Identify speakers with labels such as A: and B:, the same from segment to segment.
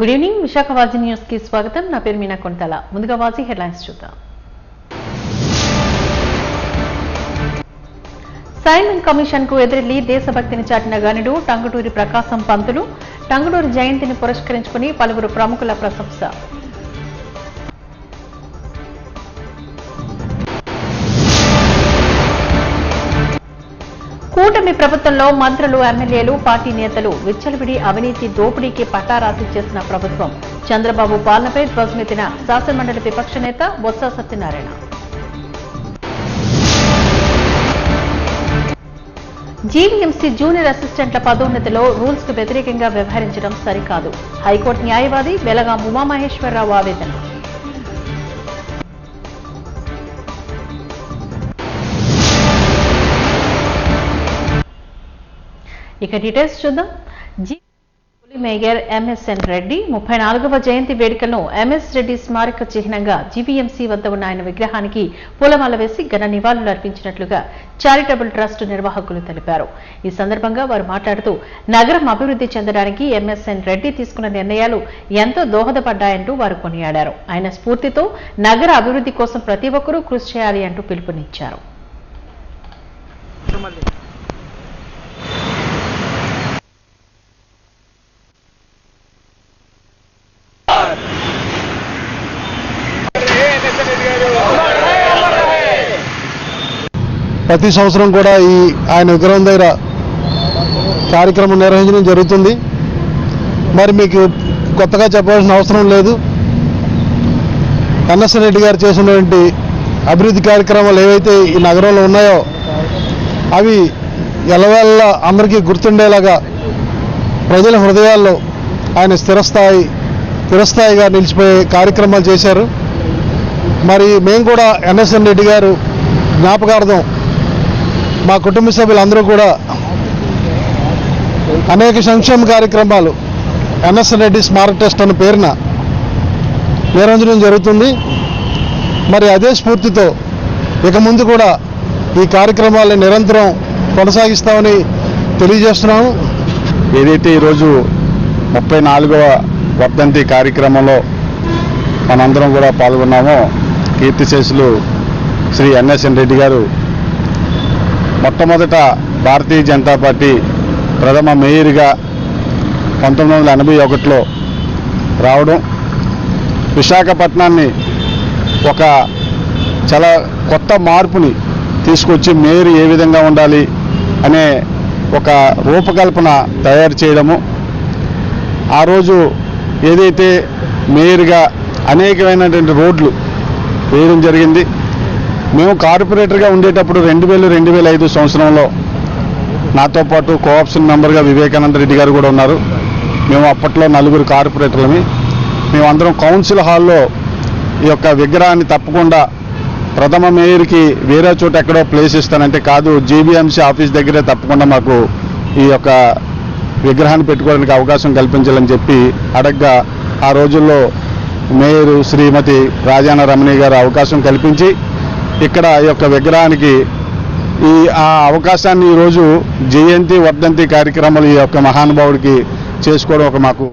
A: Good evening Visakha వాజీ news కి స్వాగతం. నా పేరు మీనా కొంతల. ముందుగా వాజీ హెడ్లైన్స్ చూద్దాం. సైమన్ కమిషన్ కు ఎదురెళ్లి దేశభక్తిని చాటిన గనుడు టంగుటూరి ప్రకాశం పంతులు. టంగుటూరి జయంతిని పురస్కరించుకుని పలువురు ప్రముఖుల ప్రశంస. కూటమి ప్రభుత్వంలో మంత్రులు, ఎమ్మెల్యేలు, పార్టీ నేతలు విచ్చలవిడి అవినీతి దోపిడీకి పట్టారాసి చేసిన ప్రభుత్వం. చంద్రబాబు పాలనపై ధ్వజమెత్తిన శాసనమండలి విపక్ష నేత బొత్స సత్యనారాయణ. జీవీఎంసీ జూనియర్ అసిస్టెంట్ల పదోన్నతిలో రూల్స్ కు వ్యతిరేకంగా వ్యవహరించడం సరికాదు. హైకోర్టు న్యాయవాది వెలగాం ఉమామహేశ్వరరావు ఆవేదన. ఇక డీటెయిల్స్ చూద్దాం. మేయర్ ఎంఎస్ఎన్ రెడ్డి 34వ జయంతి వేడుకలను ఎంఎస్ రెడ్డి స్మారక చిహ్నంగా జీవీఎంసీ వద్ద ఉన్న ఆయన విగ్రహానికి పూలమాల వేసి ఘన నివాళులు అర్పించినట్లుగా చారిటబుల్ ట్రస్ట్ నిర్వాహకులు తెలిపారు. ఈ సందర్భంగా వారు మాట్లాడుతూ నగరం అభివృద్ధి చెందడానికి ఎంఎస్ఎన్ రెడ్డి తీసుకున్న నిర్ణయాలు ఎంతో దోహదపడ్డాయంటూ వారు కొనియాడారు. ఆయన స్ఫూర్తితో నగర అభివృద్ధి కోసం ప్రతి ఒక్కరూ కృషి చేయాలి అంటూ పిలుపునిచ్చారు.
B: ప్రతి సంవత్సరం కూడా ఈ ఆయన విగ్రహం దగ్గర కార్యక్రమం నిర్వహించడం జరుగుతుంది. మరి మీకు కొత్తగా చెప్పాల్సిన అవసరం లేదు. ఎన్ఎస్ఎన్ రెడ్డి గారు చేసినటువంటి అభివృద్ధి కార్యక్రమాలు ఏవైతే ఈ నగరంలో ఉన్నాయో అవి ఎల్లవేళ అందరికీ గుర్తుండేలాగా ప్రజల హృదయాల్లో ఆయన స్థిరస్థాయిగా నిలిచిపోయే కార్యక్రమాలు చేశారు. మరి మేము కూడా ఎన్ఎస్ఎన్ రెడ్డి గారు జ్ఞాపకార్థం మా కుటుంబ సభ్యులందరూ కూడా అనేక సంక్షేమ కార్యక్రమాలు ఎన్ఎస్ఎన్ రెడ్డి స్మారక ట్రస్ట్ అన్న పేరున నిర్వహించడం జరుగుతుంది. మరి అదే స్ఫూర్తితో ఇక ముందు కూడా ఈ కార్యక్రమాలను నిరంతరం కొనసాగిస్తామని తెలియజేస్తున్నాము.
C: ఏదైతే ఈరోజు 34వ వర్ధంతి కార్యక్రమంలో మనందరం కూడా పాల్గొన్నామో కీర్తిశేషులు శ్రీ ఎన్ఎస్ఎన్ రెడ్డి గారు మొట్టమొదట భారతీయ జనతా పార్టీ ప్రథమ మేయర్గా 1981లో రావడం, విశాఖపట్నాన్ని ఒక చాలా కొత్త మార్పుని తీసుకొచ్చి మేయర్ ఏ విధంగా ఉండాలి అనే ఒక రూపకల్పన తయారు చేయడము, ఆ రోజు ఏదైతే మేయర్గా అనేకమైనటువంటి రోడ్లు వేయడం జరిగింది. మేము కార్పొరేటర్గా ఉండేటప్పుడు 2000-2005 సంవత్సరంలో నాతో పాటు కోఆప్షన్ మెంబర్గా వివేకానంద రెడ్డి గారు కూడా ఉన్నారు. మేము అప్పట్లో 4 కార్పొరేటర్లమి. మేమందరం కౌన్సిల్ హాల్లో ఈ యొక్క విగ్రహాన్ని తప్పకుండా ప్రథమ మేయర్కి వేరే చోట ఎక్కడో ప్లేస్ ఇస్తానంటే కాదు, జీబీఎంసీ ఆఫీస్ దగ్గరే తప్పకుండా మాకు ఈ యొక్క విగ్రహాన్ని పెట్టుకోవడానికి అవకాశం కల్పించాలని చెప్పి అడగ్గా ఆ రోజుల్లో మేయర్ శ్రీమతి రాజాన రమణి గారు అవకాశం కల్పించి ఇక్కడ ఈ యొక్క విగ్రహానికి ఆ అవకాశాన్ని ఈరోజు జయంతి వర్ధంతి కార్యక్రమాలు ఈ యొక్క మహానుభావుడికి చేసుకోవడం ఒక మాకు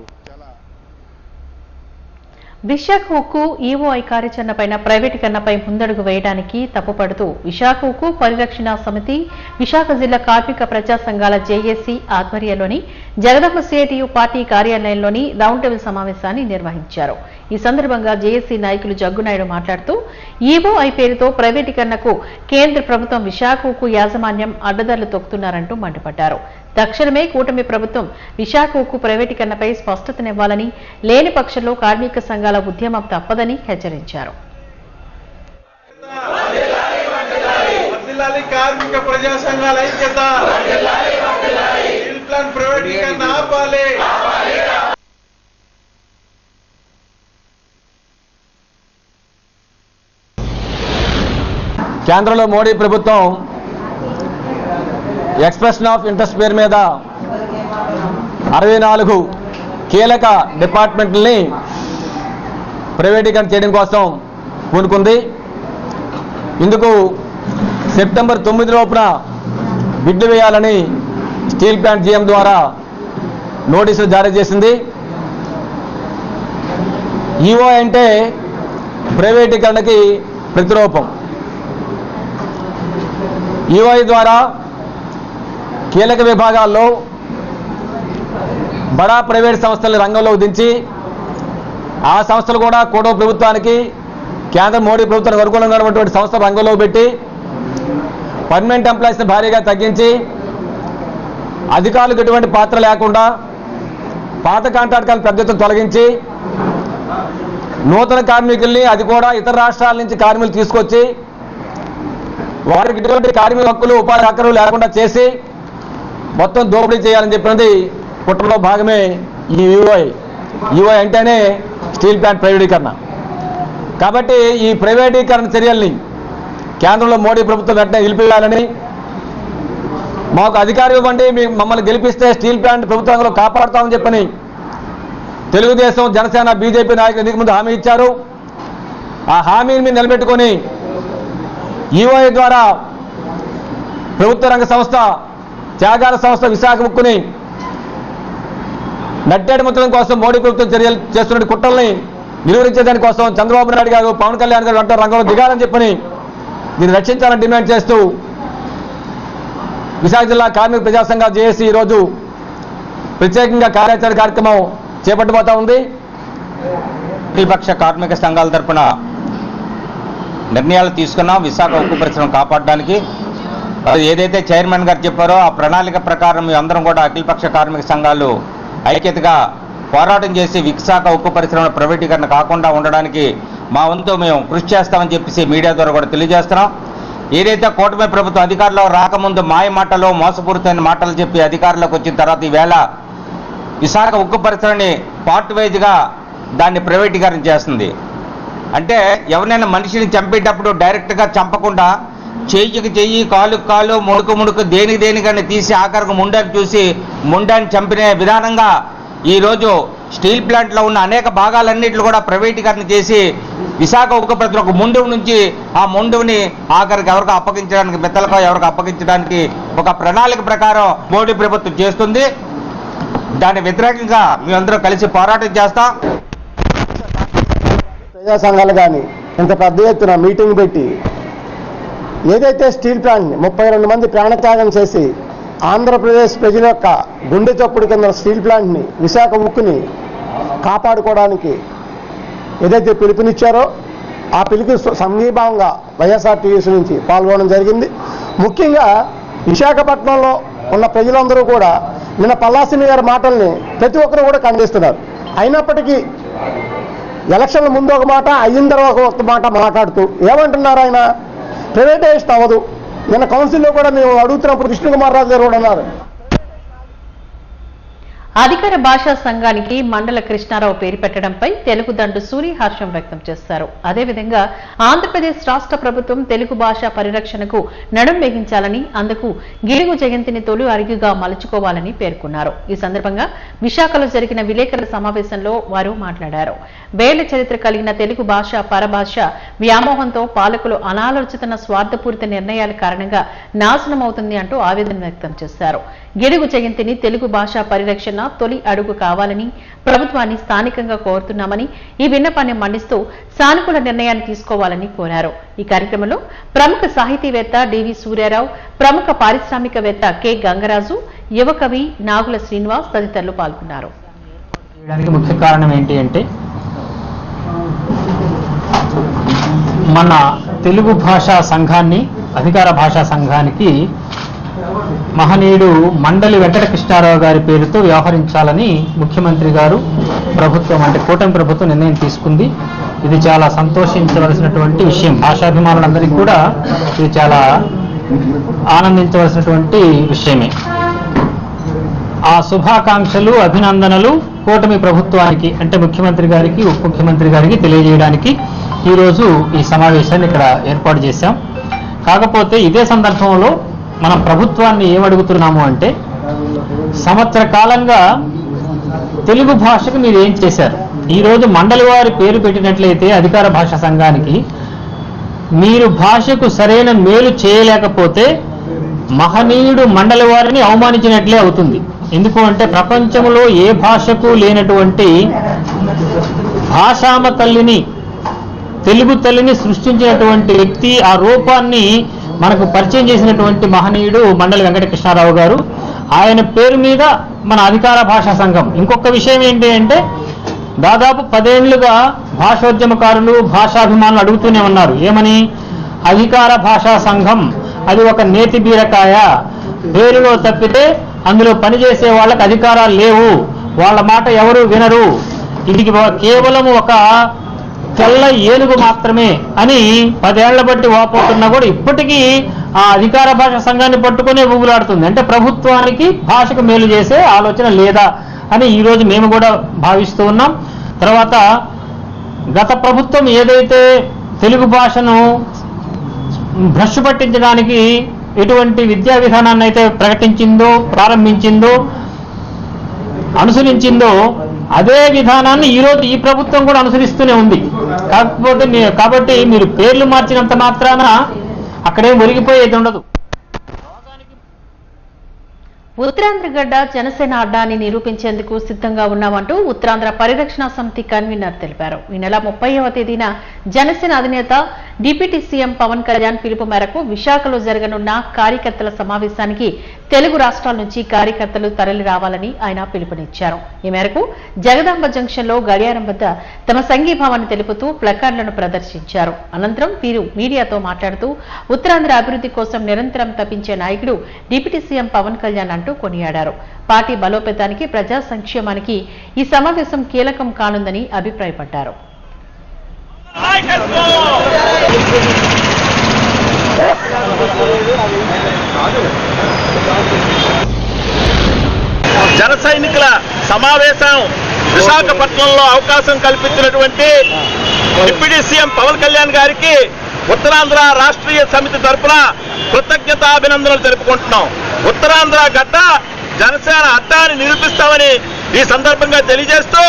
A: విశాఖ ఉక్కు ఈఓఐ కార్యాచరణపై ప్రైవేటీకరణపై ముందడుగు వేయడానికి తప్పుపడుతూ విశాఖ ఉక్కు పరిరక్షణ సమితి, విశాఖ జిల్లా కార్మిక ప్రజా సంఘాల జేఏసీ ఆధ్వర్యంలోని జగదమ్మ సిఐటియు పార్టీ కార్యాలయంలోని రౌండ్ టేబుల్ సమావేశాన్ని నిర్వహించారు. ఈ సందర్భంగా జేఏసీ నాయకులు జగ్గునాయుడు మాట్లాడుతూ ఈఓఐ పేరుతో ప్రైవేటీకరణకు కేంద్ర ప్రభుత్వం విశాఖ ఉక్కు యాజమాన్యం అడ్డదారులు తొక్కుతున్నారంటూ మండిపడ్డారు. తక్షణమే కూటమి ప్రభుత్వం విశాఖ ఉక్కు ప్రైవేటీకరణపై స్పష్టతనివ్వాలని, లేని పక్షంలో కార్మిక సంఘాల ఉద్యమం తప్పదని హెచ్చరించారు.
D: కేంద్రంలో మోడీ ప్రభుత్వం ఎక్స్ప్రెషన్ ఆఫ్ ఇంట్రెస్ట్ పేరు మీద 64 కీలక డిపార్ట్మెంట్లని ప్రైవేటీకరణ చేయడం కోసం పూనుకుంది. ఇందుకు సెప్టెంబర్ 9 లోపున బిడ్డు వేయాలని స్టీల్ ప్లాంట్ జీఎం ద్వారా నోటీసులు జారీ చేసింది. ఈఓ అంటే ప్రైవేటీకరణకి ప్రతిరూపం. ఈఓఐ ద్వారా కీలక విభాగాల్లో బడా ప్రైవేట్ సంస్థల్ని రంగంలోకి దించి ఆ సంస్థలు కూడా కూటమి ప్రభుత్వానికి కేంద్ర మోడీ ప్రభుత్వానికి అనుకూలంగా ఉన్నటువంటి సంస్థలు రంగంలోకి పెట్టి పర్మనెంట్ ఎంప్లాయీస్ని భారీగా తగ్గించి అధికారులకు ఎటువంటి పాత్ర లేకుండా పాత కాంట్రాక్టులను పెద్ద ఎత్తున తొలగించి నూతన కార్మికుల్ని అది కూడా ఇతర రాష్ట్రాల నుంచి కార్మికులు తీసుకొచ్చి వారికి ఇటువంటి కార్మిక హక్కులు ఉపాధి హక్కులు లేకుండా చేసి మొత్తం దోపిడీ చేయాలని చెప్పినది కుట్రలో భాగమే ఈ ఈఓఐ. ఈఓఐ అంటేనే స్టీల్ ప్లాంట్ ప్రైవేటీకరణ. కాబట్టి ఈ ప్రైవేటీకరణ చర్యల్ని కేంద్రంలో మోడీ ప్రభుత్వం వెంటనే నిలిపివేయాలని, మాకు అధికారం ఇవ్వండి, మమ్మల్ని గెలిపిస్తే స్టీల్ ప్లాంట్ ప్రభుత్వంలో కాపాడుతామని చెప్పని తెలుగుదేశం, జనసేన, బీజేపీ నాయకులు ఎన్నిక ముందు హామీ ఇచ్చారు. ఆ హామీని మీరు నిలబెట్టుకొని ఈఓఐ ద్వారా ప్రభుత్వ రంగ సంస్థ, త్యాగాల సంస్థ విశాఖ ఉక్కుని నట్టేడు ముత్తడం కోసం మోడీ ప్రభుత్వం చర్యలు చేస్తున్న కుట్రల్ని నిలువరించేదాని కోసం చంద్రబాబు నాయుడు గారు, పవన్ కళ్యాణ్ గారు వెంట రంగంలో దిగాలని చెప్పని దీన్ని రక్షించాలని డిమాండ్ చేస్తూ విశాఖ జిల్లా కార్మిక ప్రజా సంఘాల జేఏసీ ఈరోజు ప్రత్యేకంగా కార్యాచరణ కార్యక్రమం చేపట్టబోతా ఉంది.
E: ప్రతిపక్ష కార్మిక సంఘాల తరఫున నిర్ణయాలు తీసుకున్నాం విశాఖ ఉక్కు పరిశ్రమ కాపాడడానికి. అది ఏదైతే చైర్మన్ గారు చెప్పారో ఆ ప్రణాళిక ప్రకారం అందరం కూడా అఖిలపక్ష కార్మిక సంఘాలు ఐక్యతగా పోరాటం చేసి విశాఖ ఉక్కు పరిశ్రమ ప్రైవేటీకరణ కాకుండా ఉండడానికి మా వంతు మేము కృషి చేస్తామని చెప్పేసి మీడియా ద్వారా కూడా తెలియజేస్తున్నాం. ఏదైతే కూటమి ప్రభుత్వం అధికారంలో రాకముందు మాయ మాటలు, మోసపూరితమైన మాటలు చెప్పి అధికారంలోకి వచ్చిన తర్వాత ఈవేళ విశాఖ ఉక్కు పరిశ్రమని పార్ట్ వైజ్గా దాన్ని ప్రైవేటీకరణ చేస్తుంది. అంటే ఎవరైనా మనిషిని చంపేటప్పుడు డైరెక్ట్గా చంపకుండా చెయ్యికి చెయ్యి, కాలుకు కాలు, ముడుకు ముడుకు, దేనికి దేనికని తీసి ఆఖరికి ముండాన్ని చూసి ముండాన్ని చంపిన విధానంగా ఈరోజు స్టీల్ ప్లాంట్లో ఉన్న అనేక భాగాలన్నింటిలో కూడా ప్రైవేటీకరణ చేసి విశాఖ ఉక్కు పరిశ్రమ ఒక ముండువు నుంచి ఆ ముండువుని ఆఖరికి ఎవరికి అప్పగించడానికి, మెత్తలకు ఎవరికి అప్పగించడానికి ఒక ప్రణాళిక ప్రకారం మోడీ ప్రభుత్వం చేస్తుంది. దాని వ్యతిరేకంగా మేమందరం కలిసి పోరాటం చేస్తాం.
B: ప్రజా సంఘాలు కానీ ఇంత పెద్ద ఎత్తున మీటింగ్ పెట్టి ఏదైతే స్టీల్ ప్లాంట్ని 32 మంది ప్రాణత్యాగం చేసి ఆంధ్రప్రదేశ్ ప్రజల యొక్క గుండె చప్పుడు కింద స్టీల్ ప్లాంట్ని, విశాఖ ఉక్కుని కాపాడుకోవడానికి ఏదైతే పిలుపునిచ్చారో ఆ పిలుపు సంఘీభావంగా వైఎస్ఆర్టీయూసీ నుంచి పాల్గొనడం జరిగింది. ముఖ్యంగా విశాఖపట్నంలో ఉన్న ప్రజలందరూ కూడా నిన్న పల్లాసిని గారి మాటల్ని ప్రతి ఒక్కరు కూడా ఖండిస్తున్నారు. అయినప్పటికీ ఎలక్షన్ల ముందు ఒక మాట, అయిన తర్వాత ఒక మాట మాట్లాడుతూ ఏమంటున్నారు, ఆయన ప్రైవేటైజేషన్ అవ్వదు. నిన్న కౌన్సిల్లో కూడా మేము అడుగుతున్నప్పుడు కృష్ణకుమార్ రాజు గారు కూడా ఉన్నారు.
A: అధికార భాషా సంఘానికి మండల కృష్ణారావు పేరు పెట్టడంపై తెలుగు దండు సూరి హర్షం వ్యక్తం చేశారు. అదేవిధంగా ఆంధ్రప్రదేశ్ రాష్ట్ర ప్రభుత్వం తెలుగు భాష పరిరక్షణకు నడుం బిగించాలని, అందుకు గిడుగు జయంతిని తొలి అడుగుగా మలుచుకోవాలని పేర్కొన్నారు. ఈ సందర్భంగా విశాఖలో జరిగిన విలేకరుల సమావేశంలో వారు మాట్లాడారు. వేల చరిత్ర కలిగిన తెలుగు భాష పరభాష వ్యామోహంతో పాలకులు అనాలోచిత స్వార్థపూరిత నిర్ణయాల కారణంగా నాశనమవుతుంది అంటూ ఆవేదన వ్యక్తం చేశారు. గిడుగు జయంతిని తెలుగు భాష పరిరక్షణ తొలి అడుగు కావాలని ప్రభుత్వాన్ని స్థానికంగా కోరుతున్నామని, ఈ విన్నపాన్ని మన్నిస్తూ సానుకూల నిర్ణయాన్ని తీసుకోవాలని కోరారు. ఈ కార్యక్రమంలో ప్రముఖ సాహితీవేత్త డివి సూర్యారావు, ప్రముఖ పారిశ్రామికవేత్త కె గంగరాజు, యువకవి నాగుల శ్రీనివాస్ తదితరులు పాల్గొన్నారు.
F: ముఖ్య కారణం ఏంటి అంటే మన తెలుగు భాషా సంఘాన్ని, అధికార భాషా సంఘానికి మహనీయుడు మండలి వెంకట కృష్ణారావు గారి పేరుతో వ్యవహరించాలని ముఖ్యమంత్రి గారు, ప్రభుత్వం అంటే కూటమి ప్రభుత్వం నిర్ణయం తీసుకుంది. ఇది చాలా సంతోషించవలసినటువంటి విషయం. భాషాభిమానులందరికీ కూడా ఇది చాలా ఆనందించవలసినటువంటి విషయమే. ఆ శుభాకాంక్షలు, అభినందనలు కూటమి ప్రభుత్వానికి అంటే ముఖ్యమంత్రి గారికి, ఉప ముఖ్యమంత్రి గారికి తెలియజేయడానికి ఈరోజు ఈ సమావేశాన్ని ఇక్కడ ఏర్పాటు చేశాం. కాకపోతే ఇదే సందర్భంలో మనం ప్రభుత్వాన్ని ఏమడుగుతున్నాము అంటే, సంవత్సర కాలంగా తెలుగు భాషకు మీరు ఏం చేశారు? ఈరోజు మండలి వారి పేరు పెట్టినట్లయితే అధికార భాషా సంఘానికి మీరు భాషకు సరైన మేలు చేయలేకపోతే మహనీయుడు మండలి వారిని అవమానించినట్లే అవుతుంది. ఎందుకు అంటే ప్రపంచంలో ఏ భాషకు లేనటువంటి భాషామ తల్లిని, తెలుగు తల్లిని సృష్టించినటువంటి వ్యక్తి, ఆ రూపాన్ని మనకు పరిచయం చేసినటువంటి మహనీయుడు మండలి వెంకటకృష్ణారావు గారు. ఆయన పేరు మీద మన అధికార భాషా సంఘం. ఇంకొక విషయం ఏంటి అంటే, దాదాపు 10 ఏళ్లుగా భాషోద్యమకారులు, భాషాభిమానులు అడుగుతూనే ఉన్నారు. ఏమని? అధికార భాషా సంఘం అది ఒక నేతి బీరకాయ, పేరులో తప్పితే అందులో పనిచేసే వాళ్ళకి అధికారాలు లేవు, వాళ్ళ మాట ఎవరు వినరు, ఇది కేవలం ఒక తెల్ల ఏనుగు మాత్రమే అని 10 ఏళ్ల బట్టి వాపోతున్నా కూడా ఇప్పటికీ ఆ అధికార భాష సంఘాన్ని పట్టుకునే ఊగులాడుతుంది. అంటే ప్రభుత్వానికి భాషకు మేలు చేసే ఆలోచన లేదా అని ఈరోజు మేము కూడా భావిస్తూ ఉన్నాం. తర్వాత గత ప్రభుత్వం ఏదైతే తెలుగు భాషను భ్రష్టు పట్టించడానికి ఎటువంటి విద్యా విధానాన్ని అయితే ప్రకటించిందో, ప్రారంభించిందో, అనుసరించిందో, అదే విధానాన్ని ఈరోజు ఈ ప్రభుత్వం కూడా అనుసరిస్తూనే ఉంది. కాబట్టి మీరు పేర్లు మార్చినంత మాత్రాన అక్కడేం ఒరిగిపోయేది ఉండదు.
A: ఉత్తరాంధ్ర గడ్డ జనసేన అడ్డాన్ని నిరూపించేందుకు సిద్ధంగా ఉన్నామంటూ ఉత్తరాంధ్ర పరిరక్షణ సమితి కన్వీనర్ తెలిపారు. ఈ నెల 30వ తేదీన జనసేన అధినేత డిప్యూటీ సీఎం పవన్ కళ్యాణ్ పిలుపు మేరకు విశాఖలో జరగనున్న కార్యకర్తల సమావేశానికి తెలుగు రాష్ట్రాల నుంచి కార్యకర్తలు తరలి రావాలని ఆయన పిలుపునిచ్చారు. ఈ మేరకు జగదాంబ జంక్షన్ లో గడియారం వద్ద తమ సంఘీభావాన్ని తెలుపుతూ ప్లకార్డులను ప్రదర్శించారు. అనంతరం వీరు మీడియాతో మాట్లాడుతూ ఉత్తరాంధ్ర అభివృద్ధి కోసం నిరంతరం తప్పించే నాయకుడు డిప్యూటీ సీఎం పవన్ కళ్యాణ్ అంటూ కొనియాడారు. పార్టీ బలోపేతానికి, ప్రజా సంక్షేమానికి ఈ సమావేశం కీలకం కానుందని అభిప్రాయపడ్డారు.
G: జన సైనికుల సమావేశం విశాఖపట్నంలో అవకాశం కల్పించినటువంటి డిప్యూటీ సీఎం పవన్ కళ్యాణ్ గారికి ఉత్తరాంధ్ర రాష్ట్రీయ సమితి తరఫున కృతజ్ఞతాభినందనలు తెలుపుకుంటున్నాం. ఉత్తరాంధ్ర గడ్డ జనసేన అడ్డాన్ని నిరూపిస్తామని ఈ సందర్భంగా తెలియజేస్తూ,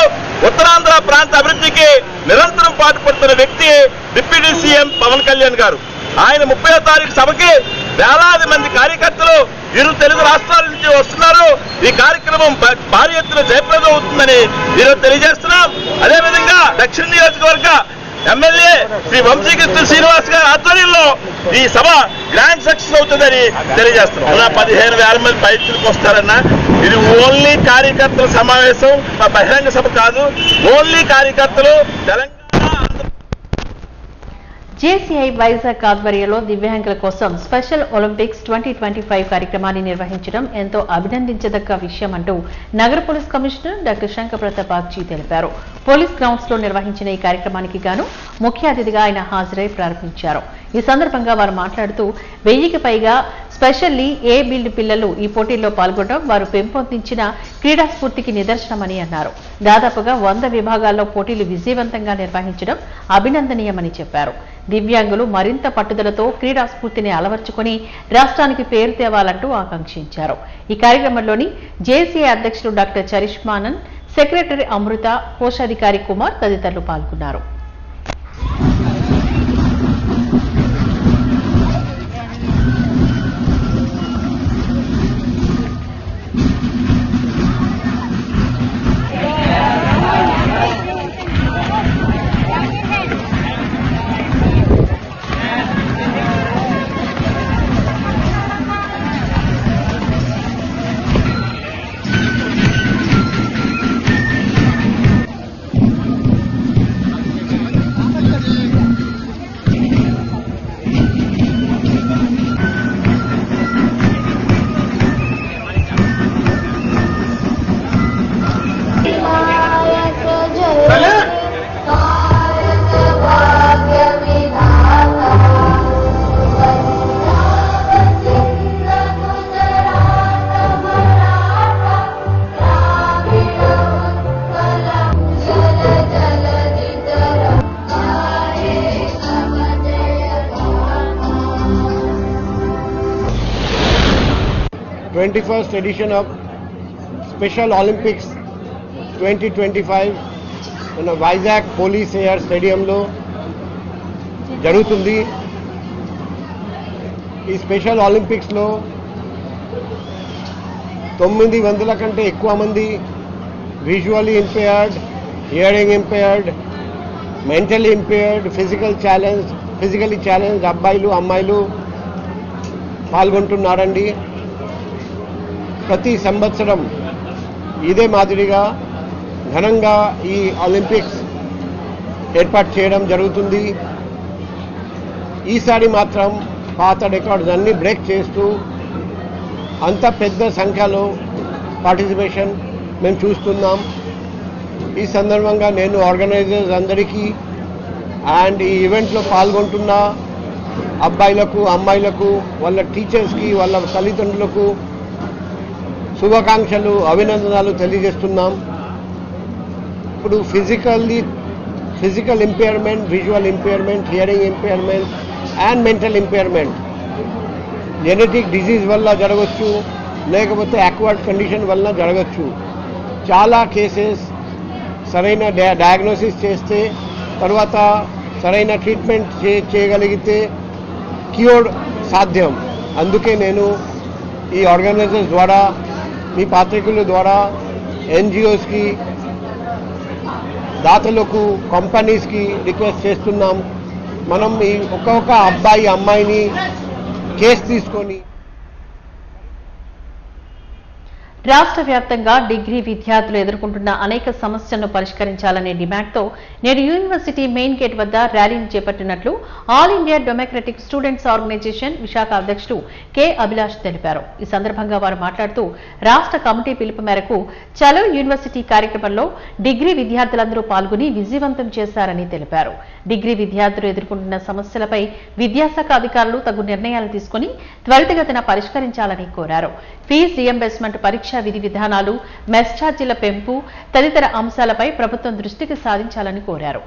G: ఉత్తరాంధ్ర ప్రాంత అభివృద్ధికి నిరంతరం పాటుపడుతున్న వ్యక్తి డిప్యూటీ సీఎం పవన్ కళ్యాణ్ గారు. ఆయన 30వ తారీఖు సభకి వేలాది మంది కార్యకర్తలు ఇరు తెలుగు రాష్ట్రాల నుంచి వస్తున్నారు. ఈ కార్యక్రమం భారీ ఎత్తున జయప్రదం అవుతుందని ఈరోజు తెలియజేస్తున్నాం. అదేవిధంగా దక్షిణ నియోజకవర్గ ఎమ్మెల్యే శ్రీ వంశీకృష్ణ శ్రీనివాస్ గారి ఆధ్వర్యంలో ఈ సభ గ్రాండ్ సక్సెస్ అవుతుందని తెలియజేస్తున్నాం. 15,000 మంది బయటకు వస్తారన్న, ఇది ఓన్లీ కార్యకర్తల సమావేశం, బహిరంగ సభ కాదు. ఓన్లీ కార్యకర్తలు తెలంగాణ.
A: జేసీఐ వైజాగ్ ఆధ్వర్యంలో దివ్యాంగుల కోసం స్పెషల్ ఒలింపిక్స్ 2025 కార్యక్రమాన్ని నిర్వహించడం ఎంతో అభినందించదగ్గ విషయం అంటూ నగర police commissioner doctor Shankar Pratap Bagchi తెలిపారు. పోలీస్ గ్రౌండ్స్ లో నిర్వహించిన ఈ కార్యక్రమానికి గాను ముఖ్య అతిథిగా ఆయన హాజరై ప్రారంభించారు. ఈ సందర్భంగా వారు మాట్లాడుతూ 1000కి పైగా స్పెషల్లీ ఏ బిల్డ్ పిల్లలు ఈ పోటీల్లో పాల్గొనడం వారు పెంపొందించిన క్రీడా స్ఫూర్తికి నిదర్శనమని అన్నారు. దాదాపుగా 100 విభాగాల్లో పోటీలు విజయవంతంగా నిర్వహించడం అభినందనీయమని చెప్పారు. దివ్యాంగులు మరింత పట్టుదలతో క్రీడా స్ఫూర్తిని అలవర్చుకుని రాష్ట్రానికి పేరు తేవాలంటూ ఆకాంక్షించారు. ఈ కార్యక్రమంలోని జేసీఐ అధ్యక్షుడు డాక్టర్ చరిష్మానంద్, సెక్రటరీ అమృత, కోశాధికారి కుమార్ తదితరులు పాల్గొన్నారు.
H: st edition of Special Olympics 2025 మన వైజాగ్ పోలీస్ ఎయిర్ స్టేడియంలో జరుగుతుంది. ఈ స్పెషల్ ఒలింపిక్స్లో 900 కంటే ఎక్కువ మంది visually impaired, hearing impaired, mentally impaired, physically challenge అబ్బాయిలు అమ్మాయిలు పాల్గొంటున్నారండి. ప్రతి సంవత్సరం ఇదే మాదిరిగా ఘనంగా ఈ ఒలింపిక్స్ ఏర్పాటు చేయడం జరుగుతుంది. ఈసారి మాత్రం పాత రికార్డ్స్ అన్నీ బ్రేక్ చేస్తూ అంత పెద్ద సంఖ్యలో పార్టిసిపేషన్ మేము చూస్తున్నాం. ఈ సందర్భంగా నేను ఆర్గనైజర్స్ అందరికీ అండ్ ఈ ఈవెంట్లో పాల్గొంటున్న అబ్బాయిలకు అమ్మాయిలకు వాళ్ళ టీచర్స్కి వాళ్ళ తల్లిదండ్రులకు శుభాకాంక్షలు అభినందనలు తెలియజేస్తున్నాం. ఇప్పుడు physical impairment, visual impairment, hearing impairment and mental impairment genetic disease వల్ల జరగవచ్చు, లేకపోతే అక్వర్డ్ కండిషన్ వల్ల జరగచ్చు. చాలా కేసెస్ సరైన డయాగ్నోసిస్ చేస్తే తర్వాత సరైన ట్రీట్మెంట్ చేయగలిగితే క్యూర్ సాధ్యం. అందుకే నేను ఈ ఆర్గనైజర్స్ ద్వారా, మీ పాత్రికుల ద్వారా ఎన్జిఓస్కి, దాతలకు, కంపెనీస్కి రిక్వెస్ట్ చేస్తున్నాం. మనం ఈ ఒక్కొక్క అబ్బాయి అమ్మాయిని కేసు తీసుకొని
A: రాష్ట్ర వ్యాప్తంగా డిగ్రీ విద్యార్థులు ఎదుర్కొంటున్న అనేక సమస్యలను పరిష్కరించాలనే డిమాండ్తో నేడు యూనివర్సిటీ మెయిన్ గేట్ వద్ద ర్యాలీని చేపట్టినట్లు all India democratic students organisation Visakha అధ్యక్షుడు కె అభిలాష్ తెలిపారు. ఈ సందర్భంగా వారు మాట్లాడుతూ రాష్ట్ర కమిటీ పిలుపు మేరకు చలో యూనివర్సిటీ కార్యక్రమంలో డిగ్రీ విద్యార్థులందరూ పాల్గొని విజయవంతం చేశారని తెలిపారు. డిగ్రీ విద్యార్థులు ఎదుర్కొంటున్న సమస్యలపై విద్యాశాఖ అధికారులు తగు నిర్ణయాలు తీసుకుని త్వరితగతిన పరిష్కరించాలని కోరారు. ఫీజు రీయింబర్స్మెంట్, పరీక్షా విధి విధానాలు, మెస్ ఛార్జీల పెంపు తదితర అంశాలపై ప్రభుత్వం దృష్టికి సాధించాలని కోరారు.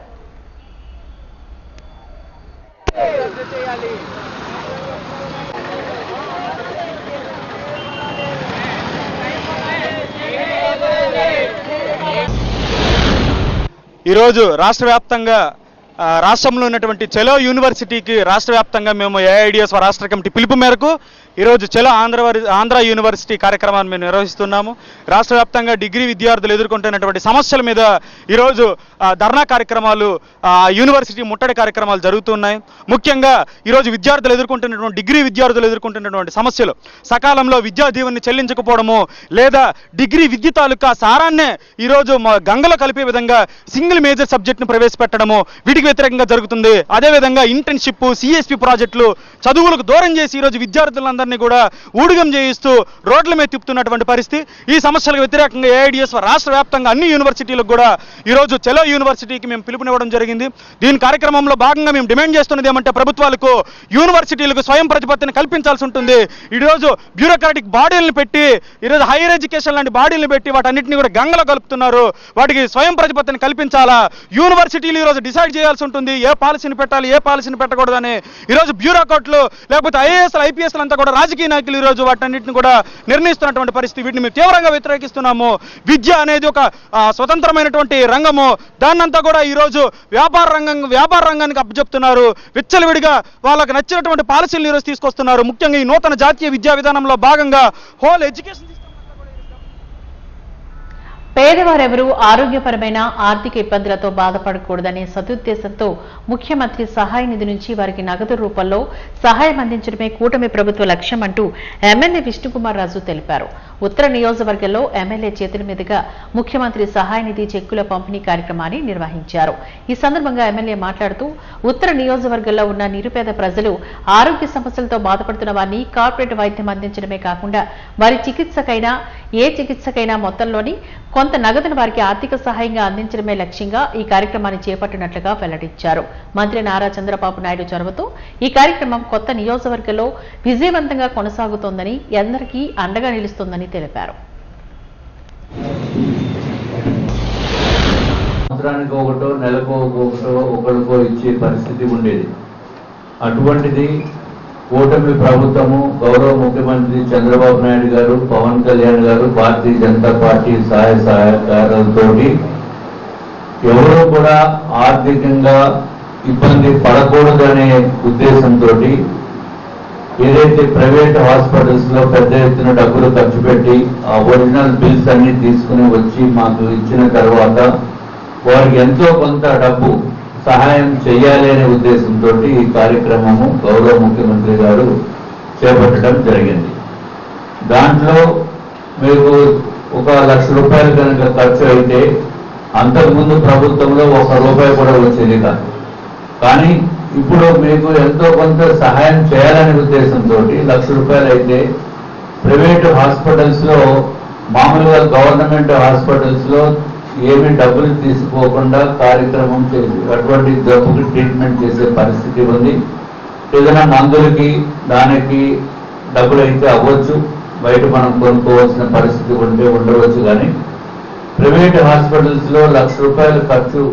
I: ఈరోజు రాష్ట్ర వ్యాప్తంగా రాష్ట్రంలో ఉన్నటువంటి చలో యూనివర్సిటీకి రాష్ట్ర వ్యాప్తంగా మేము ఏఐడిఎస్ రాష్ట్ర కమిటీ పిలుపు మేరకు ఈరోజు చలో ఆంధ్ర యూనివర్సిటీ కార్యక్రమాన్ని మేము నిర్వహిస్తున్నాము. రాష్ట్ర వ్యాప్తంగా డిగ్రీ విద్యార్థులు ఎదుర్కొంటున్నటువంటి సమస్యల మీద ఈరోజు ధర్నా కార్యక్రమాలు, యూనివర్సిటీ ముట్టడి కార్యక్రమాలు జరుగుతున్నాయి. ముఖ్యంగా ఈరోజు విద్యార్థులు ఎదుర్కొంటున్నటువంటి డిగ్రీ విద్యార్థులు ఎదుర్కొంటున్నటువంటి సమస్యలు సకాలంలో విద్యా దీవెనని చెల్లించకపోవడము, లేదా డిగ్రీ విద్య తాలూకా సారాన్నే ఈరోజు గంగలో కలిపే విధంగా సింగిల్ మేజర్ సబ్జెక్ట్ను ప్రవేశపెట్టడము వీటికి వ్యతిరేకంగా జరుగుతుంది. అదేవిధంగా ఇంటర్న్షిప్, సిఎస్పి ప్రాజెక్టులు చదువులకు దూరం చేసి ఈరోజు విద్యార్థులందరినీ కూడా ఊడిగం చేయిస్తూ రోడ్ల మీద తిప్పుతున్నటువంటి పరిస్థితి. ఈ సమస్యలకు వ్యతిరేకంగా ఏఐడిఎస్ రాష్ట్ర వ్యాప్తంగా అన్ని యూనివర్సిటీలకు కూడా ఈరోజు చలో యూనివర్సిటీకి మేము పిలుపునివ్వడం జరిగింది. దీని కార్యక్రమంలో భాగంగా మేము డిమాండ్ చేస్తున్నది ఏమంటే ప్రభుత్వాలకు, యూనివర్సిటీలకు స్వయం ప్రతిపత్తిని కల్పించాల్సి ఉంటుంది. ఈరోజు బ్యూరోక్రాటిక్ బాడీలను పెట్టి, ఈరోజు హైయర్ ఎడ్యుకేషన్ లాంటి బాడీలను పెట్టి వాటన్నింటినీ కూడా గంగలో కలుపుతున్నారు. వాటికి స్వయం ప్రతిపత్తిని కల్పించాలా? యూనివర్సిటీలు ఈరోజు డిసైడ్ చేయాల్సి ఉంటుంది ఏ పాలసీని పెట్టాలి, ఏ పాలసీని పెట్టకూడదని. ఈరోజు బ్యూరోక్రాట్లు లేకపోతే ఐఏఎస్లు, ఐపీఎస్లు అంతా కూడా రాజకీయ నాయకులు ఈరోజు వాటన్నింటిని కూడా నిర్ణయిస్తున్నటువంటి పరిస్థితి. వీటిని మేము తీవ్రంగా వ్యతిరేకిస్తున్నాము. విద్య అనేది ఒక స్వతంత్రమైనటువంటి రంగము, దాన్నంతా కూడా ఈరోజు వ్యాపార రంగానికి అప్పచెప్తున్నారు. విచ్చలవిడిగా వాళ్ళకి నచ్చినటువంటి పాలసీలను ఈరోజు తీసుకొస్తున్నారు. ముఖ్యంగా ఈ నూతన జాతీయ విద్యా విధానంలో భాగంగా హోల్ ఎడ్యుకేషన్
A: పేదవారెవరూ ఆరోగ్యపరమైన ఆర్థిక ఇబ్బందులతో బాధపడకూడదనే సదుద్దేశంతో ముఖ్యమంత్రి సహాయ నిధి నుంచి వారికి నగదు రూపంలో సహాయం అందించడమే కూటమి ప్రభుత్వ లక్ష్యం అంటూ ఎమ్మెల్యే విష్ణుకుమార్ రాజు తెలిపారు. ఉత్తర నియోజకవర్గంలో ఎమ్మెల్యే చేతుల మీదుగా ముఖ్యమంత్రి సహాయ నిధి చెక్కుల పంపిణీ కార్యక్రమాన్ని నిర్వహించారు. ఈ సందర్భంగా ఎమ్మెల్యే మాట్లాడుతూ ఉత్తర నియోజకవర్గంలో ఉన్న నిరుపేద ప్రజలు ఆరోగ్య సమస్యలతో బాధపడుతున్న వారిని కార్పొరేట్ వైద్యం అందించడమే కాకుండా వారి చికిత్సకైనా మొత్తంలోని కొంత నగదును వారికి ఆర్థిక సహాయంగా అందించడమే లక్ష్యంగా ఈ కార్యక్రమాన్ని చేపట్టినట్లుగా వెల్లడించారు. మంత్రి నారా చంద్రబాబు నాయుడు చొరవతో ఈ కార్యక్రమం కొత్త నియోజకవర్గంలో విజయవంతంగా కొనసాగుతోందని, అందరికీ అండగా నిలుస్తోందని తెలిపారు.
J: సంవత్సరానికి ఒకటో, నెలకు ఒకరికో ఇచ్చే పరిస్థితి ఉండేది. అటువంటిది కూటమి ప్రభుత్వము, గౌరవ ముఖ్యమంత్రి చంద్రబాబు నాయుడు గారు, పవన్ కళ్యాణ్ గారు, భారతీయ జనతా పార్టీ సహాయ సహకారాలతో ఎవరూ కూడా ఆర్థికంగా ఇబ్బంది పడకూడదనే ఉద్దేశంతో ఏదైతే ప్రైవేట్ హాస్పిటల్స్ లో పెద్ద ఎత్తున డబ్బులు ఖర్చు పెట్టి ఆ ఒరిజినల్ బిల్స్ అన్ని తీసుకుని వచ్చి మాకు ఇచ్చిన తర్వాత వారికి ఎంతో కొంత డబ్బు సహాయం చేయాలి అనే ఉద్దేశంతో ఈ కార్యక్రమము గౌరవ ముఖ్యమంత్రి గారు చేపట్టడం జరిగింది. దాంట్లో మీకు 1,00,000 రూపాయలు కనుక ఖర్చు అయితే అంతకుముందు ప్రభుత్వంలో 1 రూపాయి కూడా వచ్చేది కాదు. కానీ ఇప్పుడు మీకు ఎంతో కొంత సహాయం చేయాలనే ఉద్దేశంతో 1,00,000 రూపాయలు అయితే ప్రైవేటు హాస్పిటల్స్లో మామూలుగా గవర్నమెంట్ హాస్పిటల్స్లో ఏమి డబ్బులు తీసుకోకుండా కార్యక్రమం చేసి అటువంటి జబ్బుకి ట్రీట్మెంట్ చేసే పరిస్థితి ఉంది. ఏదైనా మందులకి దానికి డబ్బులు అయితే అవ్వచ్చు, బయట మనం కొనుక్కోవాల్సిన పరిస్థితి ఉండవచ్చు. కానీ ప్రైవేట్ హాస్పిటల్స్లో 1,00,000 రూపాయలు ఖర్చు.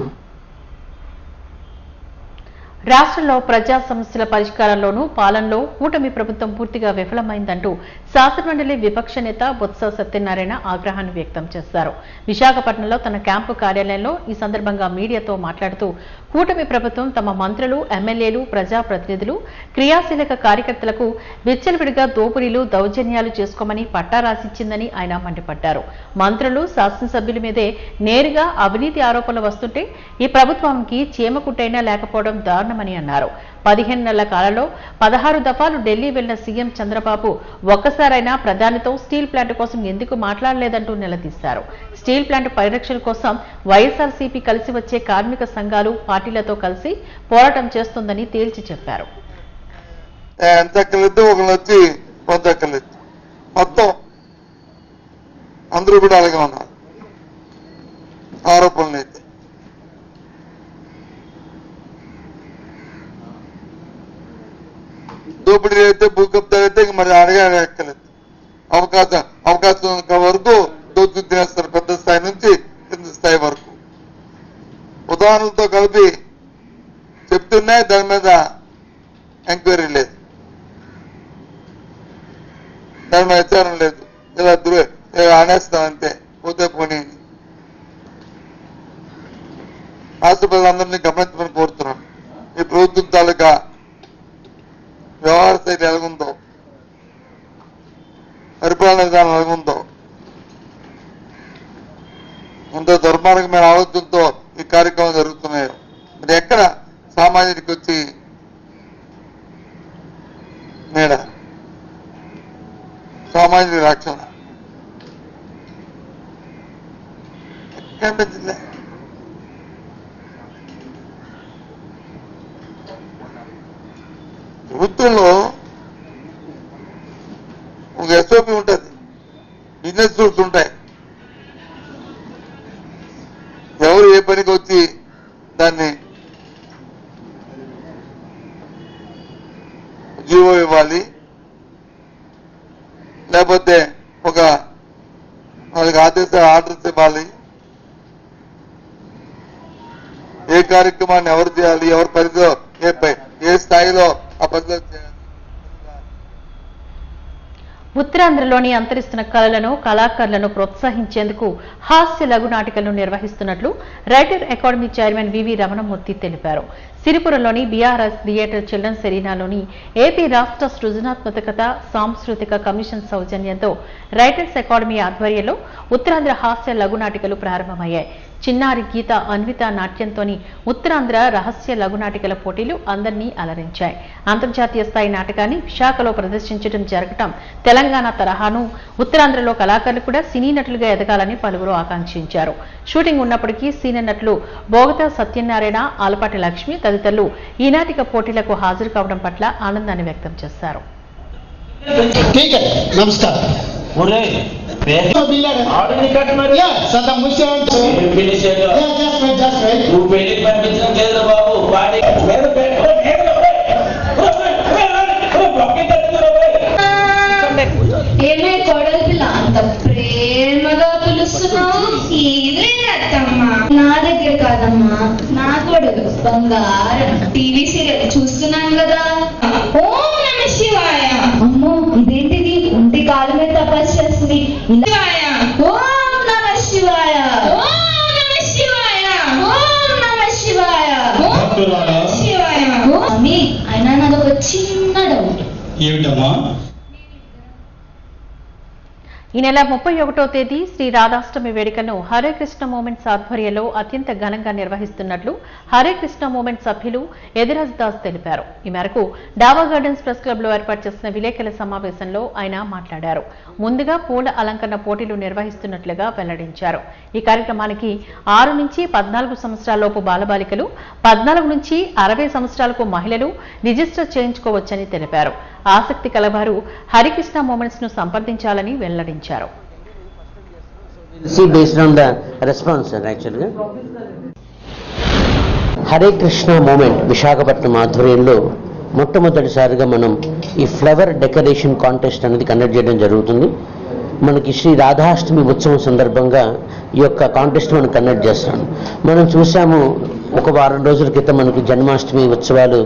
A: రాష్ట్రంలో ప్రజా సమస్యల పరిష్కారంలోనూ పాలనలో కూటమి ప్రభుత్వం పూర్తిగా విఫలమైందంటూ శాసనమండలి విపక్ష నేత బొత్స సత్యనారాయణ ఆగ్రహాన్ని వ్యక్తం చేశారు. విశాఖపట్నంలో తన క్యాంపు కార్యాలయంలో ఈ సందర్భంగా మీడియాతో మాట్లాడుతూ కూటమి ప్రభుత్వం తమ మంత్రులు, ఎమ్మెల్యేలు, ప్రజాప్రతినిధులు, క్రియాశీలక కార్యకర్తలకు విచ్చలవిడిగా దోపిడీలు, దౌర్జన్యాలు చేసుకోమని పట్టా రాసిచ్చిందని ఆయన మండిపడ్డారు. మంత్రులు, శాసనసభ్యుల మీదే నేరుగా అవినీతి ఆరోపణలు వస్తుంటే ఈ ప్రభుత్వానికి చీమకుట్టైనా లేకపోవడం దారుణమని అన్నారు. 15 నెలల కాలంలో 16 దఫాలు ఢిల్లీ వెళ్లిన సీఎం చంద్రబాబు ఒక్కసారైనా ప్రధానితో స్టీల్ ప్లాంట్ కోసం ఎందుకు మాట్లాడలేదంటూ నిలదీశారు. స్టీల్ ప్లాంట్ పరిరక్షణ కోసం వైఎస్ఆర్సీపీ కలిసి వచ్చే కార్మిక సంఘాలు, పార్టీలతో కలిసి పోరాటం చేస్తుందని తేల్చి చెప్పారు.
B: మొత్తం అందరూ కూడా అలాగే ఉన్నారు. ఆరోపణలు అయితే దోపిడీ అయితే భూకబ్జాలు అయితే మరి అడగలేదు. అవకాశం వరకు దోచుకు తినేస్తారు, పెద్ద స్థాయి నుంచి కింద స్థాయి వరకు. ఉదాహరణలతో కలిపి చెప్తున్నాయి, దాని మీద ఎంక్వైరీ లేదు, దాని మీద విచారణ లేదు. ఇలా అనేస్తాం అంతే, పోతే పోనీ. రాష్ట్ర ప్రజలందరినీ గమనించమని కోరుతున్నాను. ఈ ప్రభుత్వం తాలూకా వ్యవహార శైలి ఎలాగుందో, పరిపాలన విధానం ఎలాగుందో, ఎంత దుర్మార్గమైన ఆలోచనతో ఈ కార్యక్రమం జరుగుతున్నాయో. మరి ఎక్కడ సామాన్యుడికి వచ్చి మేడ సామాన్యుడి రక్షణ కనిపించింది. ప్రభుత్వంలో ఒక ఎస్ఓపి ఉంటుంది, బిజినెస్ రూల్స్ ఉంటాయి. ఎవరు ఏ పనికి వచ్చి దాన్ని జీవో ఇవ్వాలి, లేకపోతే ఒక వాళ్ళకి ఆర్డర్స్ ఇవ్వాలి, ఏ కార్యక్రమాన్ని ఎవరు చేయాలి, ఎవరి పరిధిలో ఏ స్థాయిలో ఆ పరిధిలో చేయాలి.
A: ఉత్తరాంధ్రలోని అంతరిస్తున్న కళలను, కళాకారులను ప్రోత్సహించేందుకు హాస్య లఘు నాటికలను నిర్వహిస్తున్నట్లు రైటర్ అకాడమీ చైర్మన్ వివి రమణమూర్తి తెలిపారు. సిరిపురంలోని బీఆర్ఎస్ థియేటర్ చిల్డ్రన్స్ ఎరీనాలోని ఏపీ రాష్ట్ర సృజనాత్మకత సాంస్కృతిక కమిషన్ సౌజన్యంతో రైటర్స్ అకాడమీ ఆధ్వర్యంలో ఉత్తరాంధ్ర హాస్య లఘు నాటికలు ప్రారంభమయ్యాయి. చిన్నారి గీత అన్విత నాట్యంతోని ఉత్తరాంధ్ర రహస్య లఘునాటికల పోటీలు అందరినీ అలరించాయి. అంతర్జాతీయ స్థాయి నాటకాన్ని విశాఖలో ప్రదర్శించడం జరగటం తెలంగాణ తరహాను ఉత్తరాంధ్రలో కళాకారులు కూడా సినీ నటులుగా ఎదగాలని పలువురు ఆకాంక్షించారు. షూటింగ్ ఉన్నప్పటికీ సీనియర్ నటులు బోగతా సత్యనారాయణ, ఆలపాటి లక్ష్మి తదితరులు ఈ నాటిక పోటీలకు హాజరు కావడం పట్ల ఆనందాన్ని వ్యక్తం చేశారు.
K: ఏమే కోడలి పిల్ల అంత ప్రేమగా పిలుస్తున్నావు? ఇదేనమ్మా, నా దగ్గర కాదమ్మా, నా కొడుకు బంగారం. టీవీ సీరియల్ చూస్తున్నాను కదా. ఓం నమ శివాయ. అమ్మో ఇదేంటిది, ఒంటి కాలు మీద తపస్సు చేస్తుంది. ఓం నమ శివాయ, ఓం నమ శివాయ, ఓం నమ శివాయ, ఓం నమ శివాయ. మమ్మీ అయినా నాదొక చిన్న డౌట్.
L: ఏమిటమ్మా?
A: ఈ నెల 31వ తేదీ శ్రీ రాధాష్టమి వేడుకలను హరే కృష్ణ మూమెంట్స్ ఆధ్వర్యంలో అత్యంత ఘనంగా నిర్వహిస్తున్నట్లు హరే కృష్ణ మూమెంట్ సభ్యులు ఎదిరాజ్ దాస్ తెలిపారు. ఈ మేరకు డావా గార్డెన్స్ ప్రెస్ క్లబ్ లో ఏర్పాటు చేసిన విలేకరుల సమావేశంలో ఆయన మాట్లాడారు. ముందుగా పూల అలంకరణ పోటీలు నిర్వహిస్తున్నట్లుగా వెల్లడించారు. ఈ కార్యక్రమానికి 6 నుంచి 14 సంవత్సరాలలోపు బాలబాలికలు, 14 నుంచి 60 సంవత్సరాలకు మహిళలు రిజిస్టర్ చేయించుకోవచ్చని తెలిపారు. ఆసక్తి కలవారు హరికృష్ణ మూమెంట్స్ ను సంప్రదించాలని వెల్లడించారు.
L: హరే కృష్ణ మూమెంట్ విశాఖపట్నం ఆధ్వర్యంలో మొట్టమొదటిసారిగా మనం ఈ ఫ్లవర్ డెకరేషన్ కాంటెస్ట్ అనేది కండక్ట్ చేయడం జరుగుతుంది. మనకి శ్రీ రాధాష్టమి ఉత్సవం సందర్భంగా ఈ యొక్క కాంటెస్ట్ మనం కండక్ట్ చేస్తున్నాం. మనం చూసాము ఒక వారం రోజుల క్రితం మనకి జన్మాష్టమి ఉత్సవాలు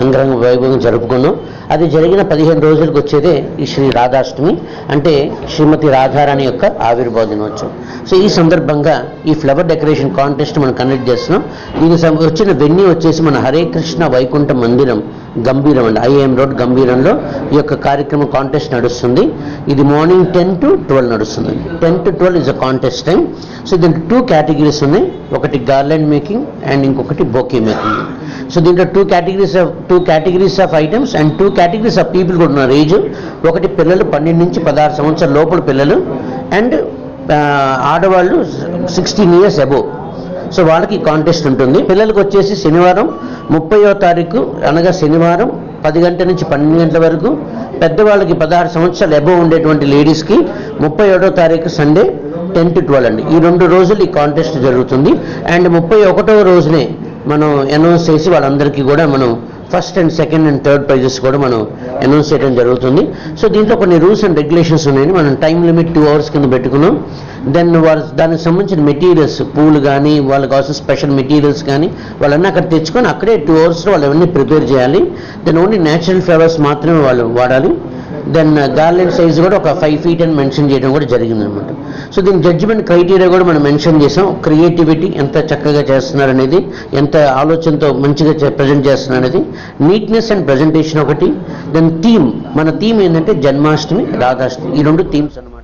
L: అంగరంగ వైభవంగా జరుపుకున్నాం. అది జరిగిన 15 రోజులకు వచ్చేదే ఈ శ్రీ రాధాష్టమి, అంటే శ్రీమతి రాధారాణి యొక్క ఆవిర్భావ దినోత్సవం. సో ఈ సందర్భంగా ఈ ఫ్లవర్ డెకరేషన్ కాంటెస్ట్ మనం కండక్ట్ చేస్తున్నాం. దీనికి వచ్చిన వెన్యూ వచ్చేసి మన హరే కృష్ణ వైకుంఠ మందిరం గంభీరం అండి, ఐఏఎం రోడ్ గంభీరంలో ఈ యొక్క కార్యక్రమం కాంటెస్ట్ నడుస్తుంది. ఇది మార్నింగ్ 10 to 12 నడుస్తుంది. 10 to 12 is a contest time. So దీంట్లో 2 కేటగిరీస్ ఉన్నాయి. ఒకటి గార్లెండ్ మేకింగ్ అండ్ ఇంకొకటి బొకే మేకింగ్. సో దీంట్లో 2 categories of items and 2 categories of people కూడా ఉన్నారు. ఏజ్ ఒకటి పిల్లలు 12 నుంచి 16 సంవత్సరాల లోపల పిల్లలు అండ్ ఆడవాళ్ళు 16 years అబోవ్. సో వాళ్ళకి కాంటెస్ట్ ఉంటుంది. పిల్లలకు వచ్చేసి శనివారం 30వ తారీఖు అనగా శనివారం 10 గంటల నుంచి 12 గంటల వరకు, పెద్దవాళ్ళకి 16 సంవత్సరాలు అబోవ్ ఉండేటువంటి లేడీస్కి 31వ తారీఖు సండే 10 to 12 అండి. ఈ 2 రోజులు ఈ కాంటెస్ట్ జరుగుతుంది. అండ్ 31వ రోజునే మనం అనౌన్స్ చేసి వాళ్ళందరికీ కూడా మనం first and second and third prices కూడా మనం అనౌన్స్ చేయడం జరుగుతుంది. సో దీంట్లో కొన్ని రూల్స్ అండ్ రెగ్యులేషన్స్ ఉన్నాయని మనం టైం లిమిట్ 2 hours కింద పెట్టుకున్నాం. దెన్ దానికి సంబంధించిన మెటీరియల్స్, పూలు కానీ వాళ్ళకి కావాల్సిన స్పెషల్ మెటీరియల్స్ కానీ వాళ్ళన్నీ అక్కడ తెచ్చుకొని అక్కడే 2 hours వాళ్ళు అవన్నీ ప్రిపేర్ చేయాలి. దెన్ ఓన్లీ న్యాచురల్ ఫ్లవర్స్ మాత్రమే వాళ్ళు వాడాలి. దెన్ గార్లెండ్ సైజ్ కూడా ఒక 5 feet అని మెన్షన్ చేయడం కూడా జరిగిందనమాట. సో దీని జడ్జిమెంట్ క్రైటీరియా కూడా మనం మెన్షన్ చేసాం. క్రియేటివిటీ ఎంత చక్కగా చేస్తున్నారు అనేది, ఎంత ఆలోచనతో మంచిగా ప్రజెంట్ చేస్తున్నారు అనేది, నీట్నెస్ అండ్ ప్రజెంటేషన్ ఒకటి. దెన్ థీమ్, మన థీమ్ ఏంటంటే జన్మాష్టమి, రాధాష్టమి, ఈ 2 థీమ్స్ అనమాట.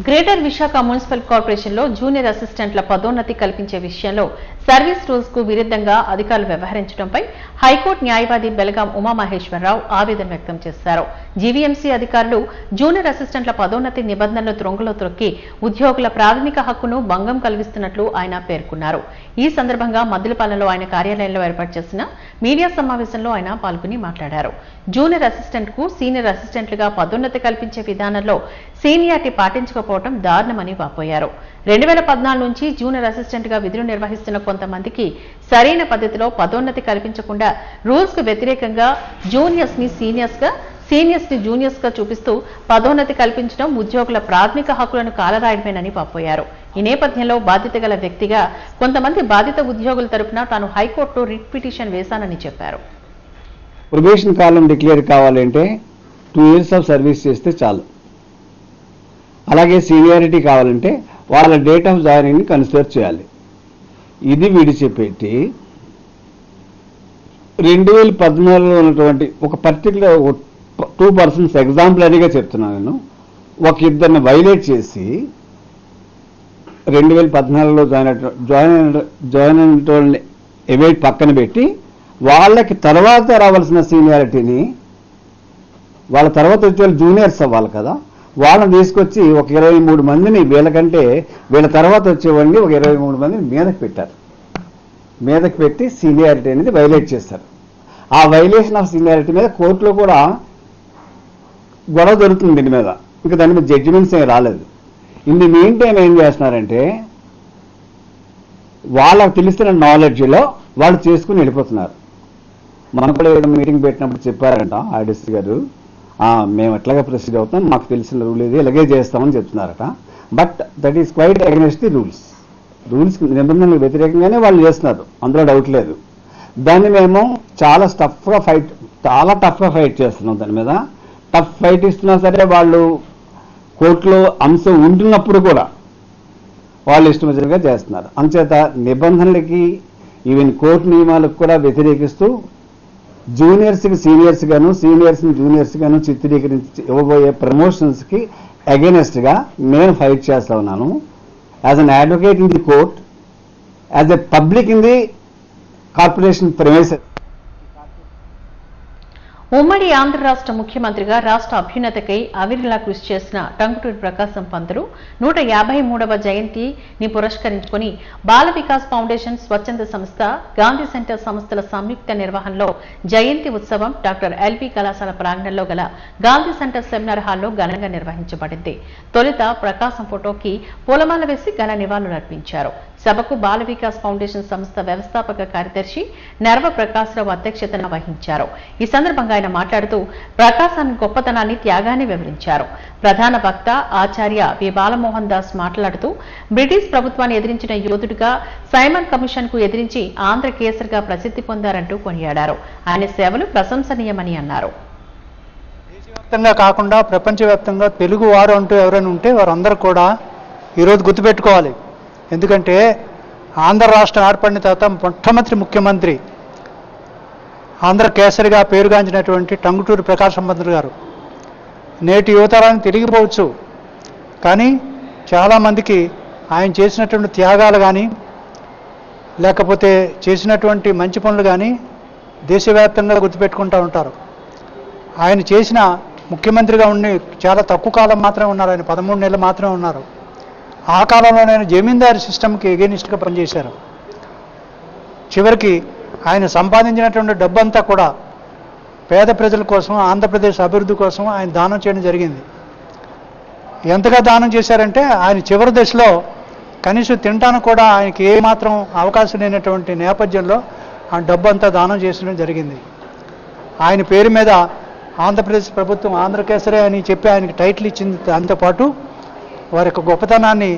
A: గ్రేటర్ విశాఖ మున్సిపల్ కార్పొరేషన్ లో జూనియర్ అసిస్టెంట్ల పదోన్నతి కల్పించే విషయంలో సర్వీస్ రూల్స్ కు విరుద్ధంగా అధికారులు వ్యవహరించడంపై హైకోర్టు న్యాయవాది బెలగాం ఉమామహేశ్వరరావు ఆవేదన వ్యక్తం చేశారు. జీవీఎంసీ అధికారులు జూనియర్ అసిస్టెంట్ల పదోన్నతి నిబంధనలు త్రొంగలో త్రొక్కి ఉద్యోగుల ప్రాథమిక హక్కును భంగం కలిగిస్తున్నట్లు ఆయన పేర్కొన్నారు. ఈ సందర్భంగా మద్దిలపాలెంలో ఆయన కార్యాలయంలో ఏర్పాటు చేసిన మీడియా సమావేశంలో ఆయన పాల్గొని మాట్లాడారు. జూనియర్ అసిస్టెంట్ కు సీనియర్ అసిస్టెంట్లుగా పదోన్నతి కల్పించే విధానంలో సీనియారిటీ పాటించకపోవడం దారుణమని వాపోయారు. 2014 నుంచి జూనియర్ అసిస్టెంట్ గా విధులు నిర్వహిస్తున్న కొంతమందికి సరైన పద్ధతిలో పదోన్నతి కల్పించకుండా రూల్స్ కు వ్యతిరేకంగా జూనియర్స్ ని సీనియర్స్ గా, సీనియర్స్ ని జూనియర్స్ గా చూపిస్తూ పదోన్నతి కల్పించడం ఉద్యోగుల ప్రాథమిక హక్కులను కాలరాయడమేనని వాపోయారు. ఈ నేపథ్యంలో బాధ్యత గల వ్యక్తిగా కొంతమంది బాధిత ఉద్యోగుల తరపున తాను హైకోర్టులో రిట్ పిటిషన్ వేశానని చెప్పారు.
M: ప్రొబేషన్ కాలం డిక్లేర్ కావాలంటే 2 years ఆఫ్ సర్వీస్ చేస్తే చాలు. అలాగే సీనియారిటీ కావాలంటే వాళ్ళ డేట్ ఆఫ్ జాయినింగ్ని కన్సిడర్ చేయాలి. ఇది విడిచిపెట్టి 2014లో ఉన్నటువంటి ఒక పర్టికులర్ 2 persons ఎగ్జాంపులరీగా చెప్తున్నాను నేను, ఒక ఇద్దరిని వైలేట్ చేసి 2014లో జాయిన్ అయిన ఎవైట్ పక్కన పెట్టి వాళ్ళకి తర్వాత రావాల్సిన సీనియారిటీని, వాళ్ళ తర్వాత వచ్చే జూనియర్స్ అవ్వాలి కదా, వాళ్ళని తీసుకొచ్చి ఒక 23 మందిని వీళ్ళకంటే వీళ్ళ తర్వాత వచ్చేవాడిని ఒక 23 మందిని మీదకి పెట్టారు. మీదకి పెట్టి సీనియారిటీ అనేది వైలేట్ చేస్తారు. ఆ వైలేషన్ ఆఫ్ సీనియారిటీ మీద కోర్టులో కూడా గొడవ జరుగుతుంది. దీని మీద ఇంకా దాని మీద జడ్జిమెంట్స్ ఏమి రాలేదు. ఇన్ ది మెయిన్ టైం ఏం చేస్తున్నారంటే వాళ్ళకు తెలిసిన నాలెడ్జ్లో వాళ్ళు చేసుకుని వెళ్ళిపోతున్నారు. మనకు కూడా ఏదైనా మీటింగ్ పెట్టినప్పుడు చెప్పారంట ఆర్డిసి గారు, మేము ఎట్లాగా ప్రొసీడ్ అవుతాం, మాకు తెలిసిన రూల్ ఇది, ఇలాగే చేస్తామని చెప్తున్నారట. But that is quite against the rules నిబంధనలకు వ్యతిరేకంగానే వాళ్ళు చేస్తున్నారు, అందులో డౌట్ లేదు. దాన్ని మేము చాలా టఫ్గా ఫైట్ చేస్తున్నాం. దాని మీద టఫ్ ఫైట్ ఇస్తున్నా సరే వాళ్ళు కోర్టులో అంశం ఉంటున్నప్పుడు కూడా వాళ్ళు ఇష్టం వచ్చినట్టుగా చేస్తున్నారు. అంచేత నిబంధనలకి ఈవెన్ కోర్టు నియమాలకు కూడా వ్యతిరేకిస్తూ జూనియర్స్కి సీనియర్స్ గాను, సీనియర్స్ని జూనియర్స్ గాను చిత్రీకరించి ఇవ్వబోయే ప్రమోషన్స్కి అగెనెస్ట్గా నేను ఫైట్ చేస్తా ఉన్నాను. As an advocate in the court, as a public in the corporation premises.
A: ఉమ్మడి ఆంధ్ర రాష్ట్ర ముఖ్యమంత్రిగా రాష్ట్ర అభ్యున్నతికై అవిరళ కృషి చేసిన టంగుటూరి ప్రకాశం పంతులు 153వ జయంతిని పురస్కరించుకుని బాల వికాస్ ఫౌండేషన్, స్వచ్ఛంద సంస్థ, గాంధీ సెంటర్ సంస్థల సంయుక్త నిర్వహణలో జయంతి ఉత్సవం డాక్టర్ ఎల్బీ కళాశాల ప్రాంగణంలో గల గాంధీ సెంటర్ సెమినార్ హాల్లో ఘనంగా నిర్వహించబడింది. తొలుత ప్రకాశం ఫోటోకి పూలమాల వేసి ఘన నివాళులర్పించారు. సభకు బాల వికాస్ ఫౌండేషన్ సంస్థ వ్యవస్థాపక కార్యదర్శి నర్వ ప్రకాశ్రావు అధ్యక్షతన వహించారు. ఈ సందర్భంగా ఆయన మాట్లాడుతూ ప్రకాశాన్ని గొప్పతనాన్ని, త్యాగాన్ని వివరించారు. ప్రధాన వక్త ఆచార్య వి బాలమోహన్ దాస్ మాట్లాడుతూ బ్రిటిష్ ప్రభుత్వాన్ని ఎదిరించిన యోధుడిగా, సైమన్ కమిషన్ కు ఎదిరించి ఆంధ్ర కేసరిగా ప్రసిద్ధి పొందారంటూ కొనియాడారు. ఆయన సేవలు ప్రశంసనీయమని అన్నారు.
N: దేశవ్యాప్తంగా కాకుండా ప్రపంచవ్యాప్తంగా తెలుగు వారు అంటూ ఎవరైనా ఉంటే వారందరూ కూడా ఈరోజు గుర్తుపెట్టుకోవాలి. ఎందుకంటే ఆంధ్ర రాష్ట్రం ఏర్పడిన తర్వాత మొట్టమొదటి ముఖ్యమంత్రి ఆంధ్ర కేసరిగా పేరుగాంచినటువంటి టంగుటూరి ప్రకాశం పంతులు గారు. నేటి యువతరానికి తిరిగిపోవచ్చు, కానీ చాలామందికి ఆయన చేసినటువంటి త్యాగాలు కానీ, లేకపోతే చేసినటువంటి మంచి పనులు కానీ దేశవ్యాప్తంగా గుర్తుపెట్టుకుంటూ ఉంటారు. ఆయన చేసిన ముఖ్యమంత్రిగా ఉండి చాలా తక్కువ కాలం మాత్రమే ఉన్నారు. ఆయన 13 నెలలు మాత్రమే ఉన్నారు. ఆ కాలంలో ఆయన జమీందారు సిస్టమ్కి ఎగెనిస్ట్గా పనిచేశారు. చివరికి ఆయన సంపాదించినటువంటి డబ్బంతా కూడా పేద ప్రజల కోసం, ఆంధ్రప్రదేశ్ అభివృద్ధి కోసం ఆయన దానం చేయడం జరిగింది. ఎంతగా దానం చేశారంటే ఆయన చివరి దశలో కనీసం తినడానికి కూడా ఆయనకి ఏమాత్రం అవకాశం లేనటువంటి నేపథ్యంలో ఆ డబ్బంతా దానం చేసడం జరిగింది. ఆయన పేరు మీద ఆంధ్రప్రదేశ్ ప్రభుత్వం ఆంధ్రకేసరి అని చెప్పి ఆయనకి టైటిల్ ఇచ్చింది. దాంతోపాటు వారి యొక్క గొప్పతనాన్ని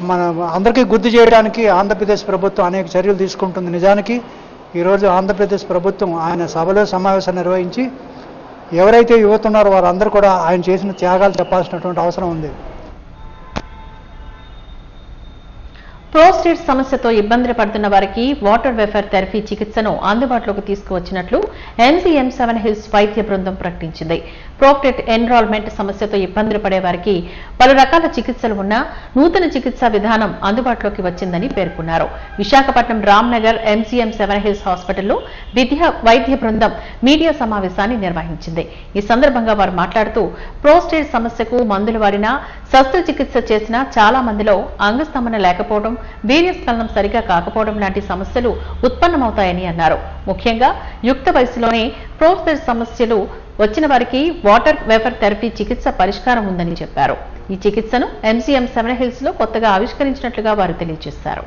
N: మన అందరికీ గుర్తు చేయడానికి ఆంధ్రప్రదేశ్ ప్రభుత్వం అనేక చర్యలు తీసుకుంటుంది. నిజానికి ఈరోజు ఆంధ్రప్రదేశ్ ప్రభుత్వం ఆయన సభలో సమావేశం నిర్వహించి ఎవరైతే యువత ఉన్నారో వారందరూ కూడా ఆయన చేసిన త్యాగాలు చెప్పాల్సినటువంటి అవసరం ఉంది.
A: ప్రోస్టేట్ సమస్యతో ఇబ్బందులు పడుతున్న వారికి వాటర్ వెఫర్ థెరపీ చికిత్సను అందుబాటులోకి తీసుకువచ్చినట్లు MCM7 హిల్స్ వైద్య బృందం ప్రకటించింది. ప్రోస్టేట్ ఎన్రాల్మెంట్ సమస్యతో ఇబ్బందులు పడే వారికి పలు రకాల చికిత్సలు ఉన్నా నూతన చికిత్సా విధానం అందుబాటులోకి వచ్చిందని పేర్కొన్నారు. విశాఖపట్నం రామ్నగర్ MCM7 హిల్స్ హాస్పిటల్లో వైద్య బృందం మీడియా సమావేశాన్ని నిర్వహించింది. ఈ సందర్భంగా వారు మాట్లాడుతూ ప్రోస్టేట్ సమస్యకు మందులు వాడినా, శస్త్రచికిత్స చేసినా చాలా మందిలో అంగస్తంభన లేకపోవడం, వీర్యస్ఖలనం సరిగా కాకపోవడం లాంటి సమస్యలు ఉత్పన్నమవుతాయని అన్నారు. ముఖ్యంగా యుక్త వయసులోనే ప్రోస్టేట్ సమస్యలు వచ్చిన వారికి వాటర్ వేపర్ థెరపీ చికిత్స పరిష్కారం ఉందని చెప్పారు. ఈ చికిత్సను MCM7 హిల్స్ లో కొత్తగా ఆవిష్కరించినట్లుగా వారు తెలియజేశారు.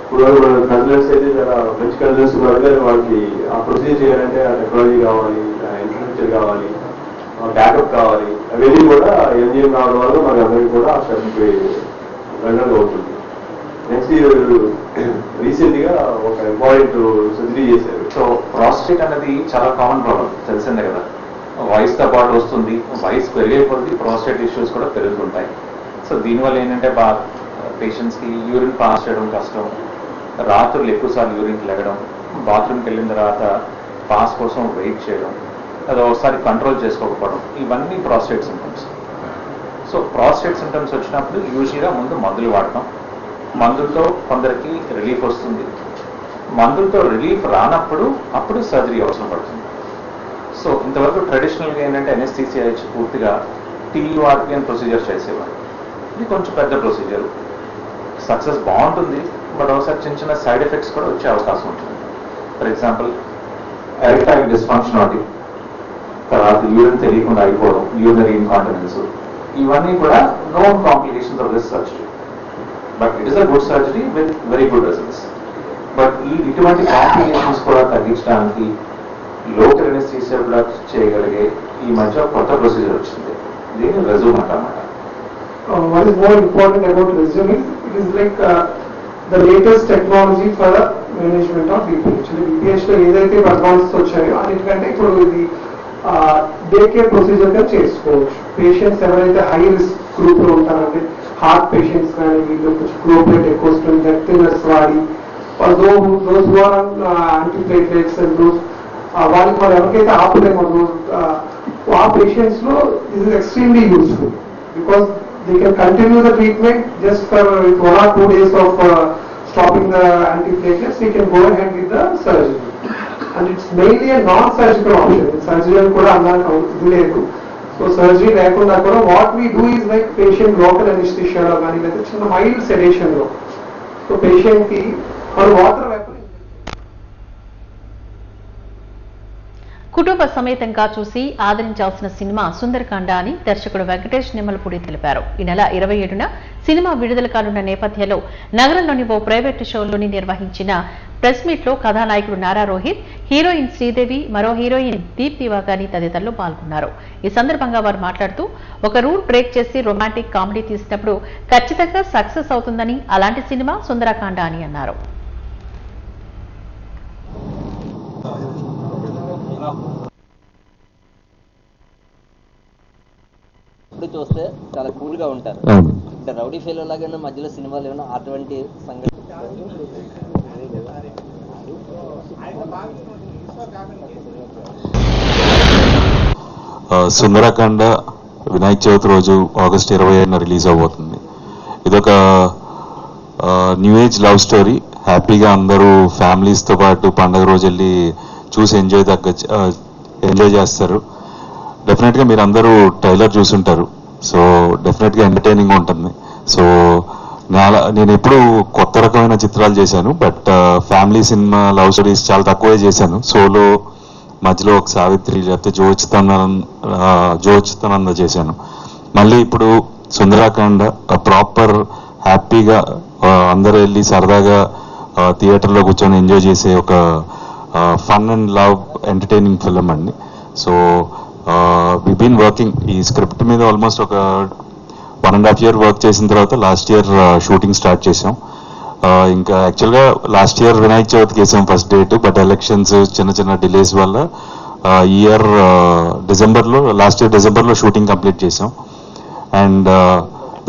O: ఇప్పుడు మన కన్సల్టెంట్స్ అయితే చాలా మంచి కన్సల్టెంట్స్ ఉన్నారు, కానీ వాళ్ళకి ఆ ప్రొసీజర్ చేయాలంటే ఆ టెక్నాలజీ కావాలి, ఆ ఇన్ఫ్రాస్ట్రక్చర్ కావాలి, బ్యాకప్ కావాలి. అవన్నీ కూడా MGM రావడం వల్ల మన అందరికీ కూడా ఆ స్టెప్కి వెళ్ళడం అవుతుంది. నెక్స్ట్ రీసెంట్ గా ఒక ఇంపార్టెంట్ సర్జరీ చేశారు.
P: సో ప్రాస్టేట్ అనేది చాలా కామన్ ప్రాబ్లం, తెలిసిందే కదా. వయసుతో పాటు వస్తుంది, వయసు పెరిగే కొద్దీ ప్రాస్టేట్ ఇష్యూస్ కూడా పెరుగుతుంటాయి. సో దీనివల్ల ఏంటంటే పేషెంట్స్కి యూరిన్ పాస్ చేయడం కష్టం, రాత్రులు ఎక్కువసార్లు యూరిన్కి లెగడం, బాత్రూమ్కి వెళ్ళిన తర్వాత పాస్ కోసం వెయిట్ చేయడం, అది ఒకసారి కంట్రోల్ చేసుకోకపోవడం, ఇవన్నీ prostate symptoms. So prostate symptoms వచ్చినప్పుడు యూజువల్గా ముందు మందులు వాడతాం. మందులతో కొందరికి రిలీఫ్ వస్తుంది. మందులతో రిలీఫ్ రానప్పుడు అప్పుడు సర్జరీ అవసరం పడుతుంది. సో ఇంతవరకు ట్రెడిషనల్గా ఏంటంటే NSTCH పూర్తిగా TURP అని ప్రొసీజర్ చేసేవారు. ఇది కొంచెం పెద్ద ప్రొసీజర్, సక్సెస్ బాగుంటుంది, బట్ ఒకసారి చిన్న చిన్న సైడ్ ఎఫెక్ట్స్ కూడా వచ్చే అవకాశం ఉంటుంది. ఫర్ ఎగ్జాంపుల్ ఎరెక్టైల్ డిస్ఫంక్షనాలిటీ, తర్వాత యూరిన్ తెలియకుండా అయిపోవడం, యూరినరీ ఇన్కాంటినెన్స్, ఇవన్నీ కూడా known complications of this surgery. But it is a good surgery with very good results. But ఇటువంటి కాంప్లికేషన్స్ కూడా తగ్గించడానికి లోకల్ ఎనస్థీసియా కూడా చేయగలిగే ఈ మధ్య కొత్త ప్రొసీజర్ వచ్చింది. దీన్ని resume అంటామన్నమాట.
Q: What is more important about resume is it is like the latest technology for the management of BPH. BPH లో ఏదైతే అడ్వాన్స్ వచ్చాయో అన్నిటికంటే ఇప్పుడు ఇది డే కేర్ ప్రొసీజర్ గా చేసుకోవచ్చు. పేషెంట్స్ ఎవరైతే హై రిస్క్ గ్రూప్ లో ఉంటారంటే హార్ట్ పేషెంట్స్ కానీ వీళ్ళు గ్రూప్ రేట్ ఎక్కువ వస్తుంది, డెత్ థిన్నర్స్ వాడి those who are antiplatelets and those వాళ్ళకి వాళ్ళు ఎవరికైతే ఆపలేమో ఆ పేషెంట్స్ లో this is extremely useful because they can continue the treatment just for 1 or 2 days of stopping the antiplatelets we can go ahead with the surgery. And it's mainly a non-surgical option. Surgery kuda annaku idu. So surgery lekunda kuda what we do is like patient local anesthesia lo gaani ledha chinna mild sedation lo. So patient ki or water
A: కుటుంబ సమేతంగా చూసి ఆదరించాల్సిన cinema Sundarakanda అని దర్శకుడు వెంకటేష్ నిమ్మలపూడి తెలిపారు. ఈ నెల 27న cinema విడుదల కానున్న నేపథ్యంలో నగరంలోని ఓ ప్రైవేటు షోలోని నిర్వహించిన ప్రెస్ మీట్ లో కథానాయకుడు నారా రోహిత్, హీరోయిన్ శ్రీదేవి, మరో హీరోయిన్ దీప్తి వాగాని తదితరులు పాల్గొన్నారు. ఈ సందర్భంగా వారు మాట్లాడుతూ ఒక రూల్ బ్రేక్ చేసి రొమాంటిక్ కామెడీ తీసినప్పుడు ఖచ్చితంగా సక్సెస్ అవుతుందని, అలాంటి సినిమా సుందరకాండ అని అన్నారు.
R: ఇప్పుడు చూస్తే చాలా కూల్ గా ఉంటారు. అంటే రౌడీ ఫెయిల్ లాగానే మధ్యలో సినిమాలు ఏమైనా అటువంటి సంఘటన
S: సుందరకాండ వినాయక చవితి రోజు ఆగస్టు 27న రిలీజ్ అవబోతుంది. ఇదొక న్యూ ఏజ్ లవ్ స్టోరీ. హ్యాపీగా అందరూ ఫ్యామిలీస్తో పాటు పండగ రోజు వెళ్ళి చూసి ఎంజాయ్ చేస్తారు. డెఫినెట్గా మీరు అందరూ ట్రైలర్ చూసుంటారు. సో డెఫినెట్గా ఎంటర్టైనింగ్ ఉంటుంది. సో నేను ఎప్పుడు కొత్త రకమైన చిత్రాలు చేశాను, but family cinema love stories చాలా తక్కువే చేశాను. సోలో మధ్యలో ఒక సావిత్రి లేకపోతే జోచితనంద చేశాను. మళ్ళీ ఇప్పుడు సుందరాకాండ ప్రాపర్ హ్యాపీగా అందరూ వెళ్ళి సరదాగా థియేటర్లో కూర్చొని ఎంజాయ్ చేసే ఒక fun and love entertaining film అండి. సో వి బీన్ వర్కింగ్ ఈ స్క్రిప్ట్ మీద ఆల్మోస్ట్ ఒక 1.5 year వర్క్ చేసిన తర్వాత లాస్ట్ ఇయర్ షూటింగ్ స్టార్ట్ చేసాం. ఇంకా యాక్చువల్గా లాస్ట్ ఇయర్ వినాయక చవితికి వేసాం ఫస్ట్ డేట్, బట్ ఎలక్షన్స్ చిన్న డిలేస్ వల్ల ఈ ఇయర్ లాస్ట్ ఇయర్ డిసెంబర్లో షూటింగ్ కంప్లీట్ చేసాం. అండ్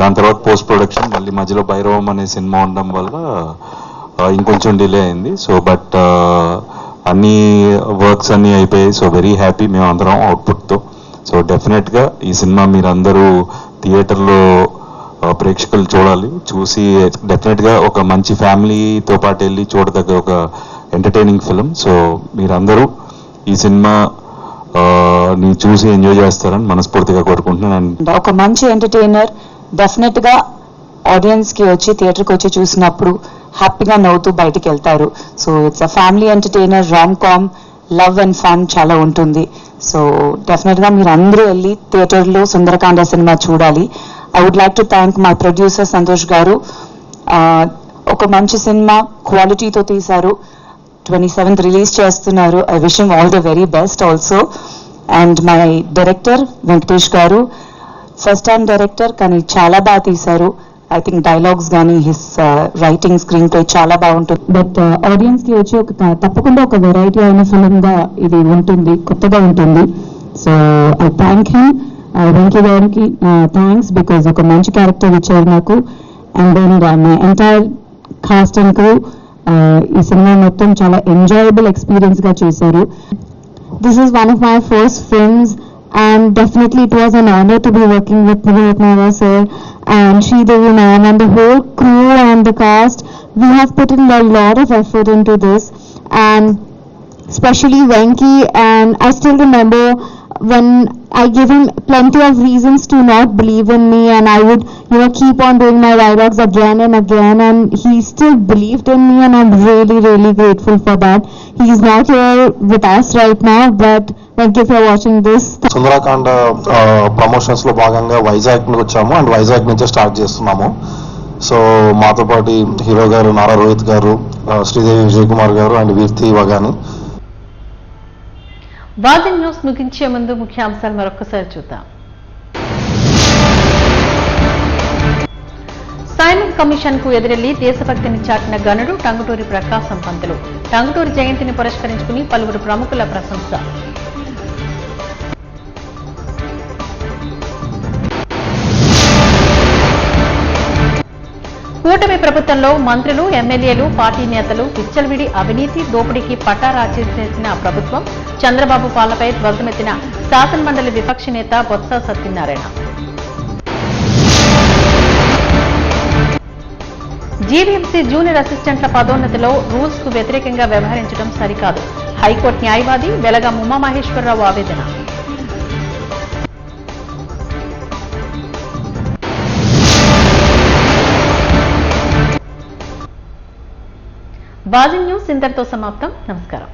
S: దాని తర్వాత పోస్ట్ ప్రొడక్షన్ మళ్ళీ మధ్యలో భైరవం అనే సినిమా ఉండడం వల్ల ఇంకొంచెం డిలే అయింది. సో బట్ అన్ని వర్క్స్ అన్నీ అయిపోయాయి. సో వెరీ హ్యాపీ మేము అందరం అవుట్పుట్తో. సో డెఫినెట్గా ఈ సినిమా మీరందరూ థియేటర్లో ప్రేక్షకులు చూడాలి. చూసి డెఫినెట్గా ఒక మంచి ఫ్యామిలీతో పాటు వెళ్ళి చూడదగ్గ ఒక ఎంటర్టైనింగ్ ఫిలిం. సో మీరందరూ ఈ సినిమా ని చూసి ఎంజాయ్ చేస్తారని మనస్ఫూర్తిగా కోరుకుంటున్నాను.
T: ఒక మంచి ఎంటర్టైనర్ డెఫినెట్ గా ఆడియన్స్ కి వచ్చి థియేటర్కి వచ్చి చూసినప్పుడు హ్యాపీగా నవ్వుతూ బయటికి వెళ్తారు. So it's a family entertainer, rom com, love and fun చాలా ఉంటుంది. సో డెఫినెట్ గా మీరు అందరూ వెళ్ళి థియేటర్లో సుందరకాండ సినిమా చూడాలి. I would like to thank my producer Santosh గారు. ఒక మంచి సినిమా క్వాలిటీతో తీశారు. 27th రిలీజ్ చేస్తున్నారు. I wish him all the very best also. And my director Venkatesh గారు, ఫస్ట్ టైం డైరెక్టర్ కానీ చాలా బాగా తీశారు. ఐ థింక్ డైలాగ్స్ కానీ హిస్ రైటింగ్ స్క్రీన్ ప్లే చాలా బాగుంటుంది. బట్ ఆడియన్స్ కి వచ్చి తప్పకుండా ఒక వెరైటీ అయిన ఫిలిం గా ఇది ఉంటుంది, కొత్తగా ఉంటుంది. So I thank him, Venky గారికి థ్యాంక్స్ బికాజ్ ఒక మంచి క్యారెక్టర్ ఇచ్చారు నాకు. And then my entire cast and crew ఈ సినిమా మొత్తం చాలా ఎంజాయబుల్ ఎక్స్పీరియన్స్ గా చేశారు. This is one of my first films and definitely it was an honor to be working with Nara sir and Sridevi ma'am and the whole crew and the cast. We have put in a lot of effort into this, and especially Venki, and I still remember when I gave him plenty of reasons to not believe in me, and I would keep on doing my dialogues again and again, and he still believed in me, and I'm really grateful for that. He's not here with us right now, but Venki, if you're watching this,
B: Sundarakanda promotions లో భాగంగా వైజాగ్ వచ్చాము and Vizag నుంచి start చేస్తున్నాము. So మాతో పాటు hero గారు నారా రోహిత్ గారు, శ్రీదేవి విజయ్ కుమార్ గారు అండ్ వీర్తి వగాని.
A: వాజన్ న్యూస్ ముగించే ముందు ముఖ్యాంశాలు మరొకసారి చూద్దాం. సైమన్ కమిషన్ కు ఎదురెళ్లి దేశభక్తిని చాటిన గనుడు టంగుటూరి ప్రకాశం పంతులు. టంగుటూరి జయంతిని పురస్కరించుకుని పలువురు ప్రముఖుల ప్రశంస. కూటమి ప్రభుత్వంలో మంత్రులు, ఎమ్మెల్యేలు, పార్టీ నేతలు విచ్చలవిడి అవినీతి దోపిడీకి పట్టారాచి చేసిన ప్రభుత్వం. చంద్రబాబు పాలనపై ధ్వజమెత్తిన శాసనమండలి విపక్ష నేత బొత్స సత్యనారాయణ. జీవీఎంసీ జూనియర్ అసిస్టెంట్ల పదోన్నతిలో రూల్స్ కు వ్యతిరేకంగా వ్యవహరించడం సరికాదు. హైకోర్టు న్యాయవాది వెలగం ఉమామహేశ్వరరావు ఆవేదన. బాజీ న్యూస్ ఇంతటితో సమాప్తం. నమస్కారం.